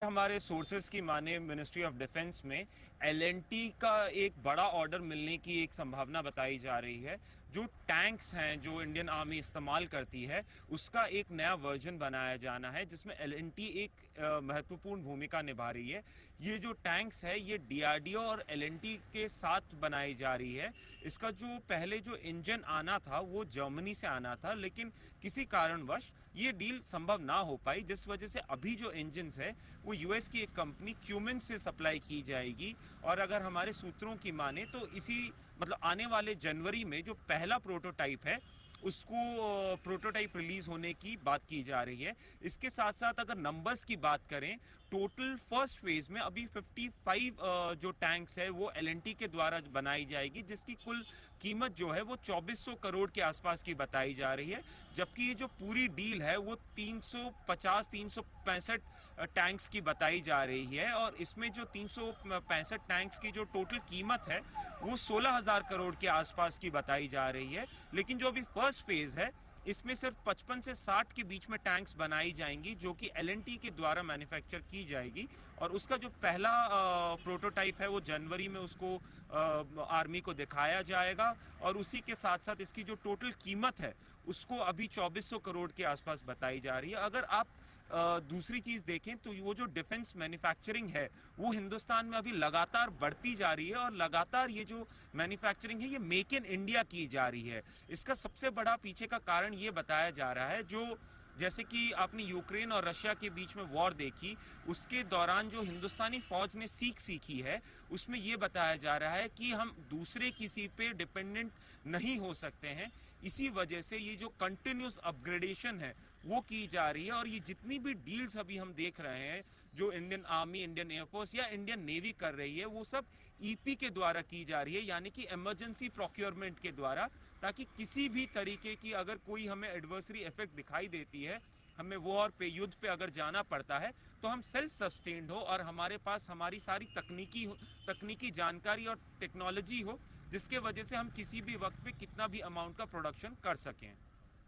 हमारे सोर्सेज की माने मिनिस्ट्री ऑफ डिफेंस में एलएनटी का एक बड़ा ऑर्डर मिलने की एक संभावना बताई जा रही है। जो टैंक्स हैं जो इंडियन आर्मी इस्तेमाल करती है उसका एक नया वर्जन बनाया जाना है जिसमें एलएनटी एक महत्वपूर्ण भूमिका निभा रही है। ये जो टैंक्स है ये डीआरडीओ और एलएनटी के साथ बनाई जा रही है। इसका जो पहले जो इंजन आना था वो जर्मनी से आना था, लेकिन किसी कारणवश ये डील संभव ना हो पाई, जिस वजह से अभी जो इंजन है वो यूएस की एक कंपनी क्यूमेन से सप्लाई की जाएगी। और अगर हमारे सूत्रों की माने तो इसी मतलब आने वाले जनवरी में जो पहला प्रोटोटाइप है उसको प्रोटोटाइप रिलीज होने की बात की जा रही है। इसके साथ साथ अगर नंबर्स की बात करें, टोटल फर्स्ट फेज में अभी 55 जो टैंक्स है वो एलएनटी के द्वारा बनाई जाएगी, जिसकी कुल कीमत जो है वो 2400 करोड़ के आसपास की बताई जा रही है। जबकि ये जो पूरी डील है वो 365 टैंक्स की बताई जा रही है, और इसमें जो 365 टैंक्स की जो टोटल कीमत है वो 16,000 करोड़ के आसपास की बताई जा रही है। लेकिन जो अभी फर्स्ट फेज है इसमें सिर्फ 55 से 60 के बीच में टैंक्स बनाई जाएंगी जो कि एलएनटी के द्वारा मैन्युफैक्चर की जाएगी। और उसका जो पहला प्रोटोटाइप है वो जनवरी में उसको आर्मी को दिखाया जाएगा, और उसी के साथ साथ इसकी जो टोटल कीमत है उसको अभी 2400 करोड़ के आसपास बताई जा रही है। अगर आप दूसरी चीज देखें तो वो जो डिफेंस मैन्युफैक्चरिंग है वो हिंदुस्तान में अभी लगातार बढ़ती जा रही है, और लगातार ये जो मैन्युफैक्चरिंग है ये मेक इन इंडिया की जा रही है। इसका सबसे बड़ा पीछे का कारण ये बताया जा रहा है, जो जैसे कि आपने यूक्रेन और रशिया के बीच में वॉर देखी, उसके दौरान जो हिंदुस्तानी फौज ने सीखी है उसमें यह बताया जा रहा है कि हम दूसरे किसी पे डिपेंडेंट नहीं हो सकते हैं। इसी वजह से ये जो कंटिन्यूस अपग्रेडेशन है वो की जा रही है। और ये जितनी भी डील्स अभी हम देख रहे हैं जो इंडियन आर्मी, इंडियन एयरफोर्स या इंडियन नेवी कर रही है, वो सब ईपी के द्वारा की जा रही है, यानी कि इमरजेंसी प्रोक्योरमेंट के द्वारा, ताकि किसी भी तरीके की अगर कोई हमें एडवर्सरी इफेक्ट दिखाई देती है, हमें वॉर पे, युद्ध पे अगर जाना पड़ता है, तो हम सेल्फ सस्टेन्ड हो और हमारे पास हमारी सारी तकनीकी जानकारी और टेक्नोलॉजी हो, जिसके वजह से हम किसी भी वक्त पे कितना भी अमाउंट का प्रोडक्शन कर सकें।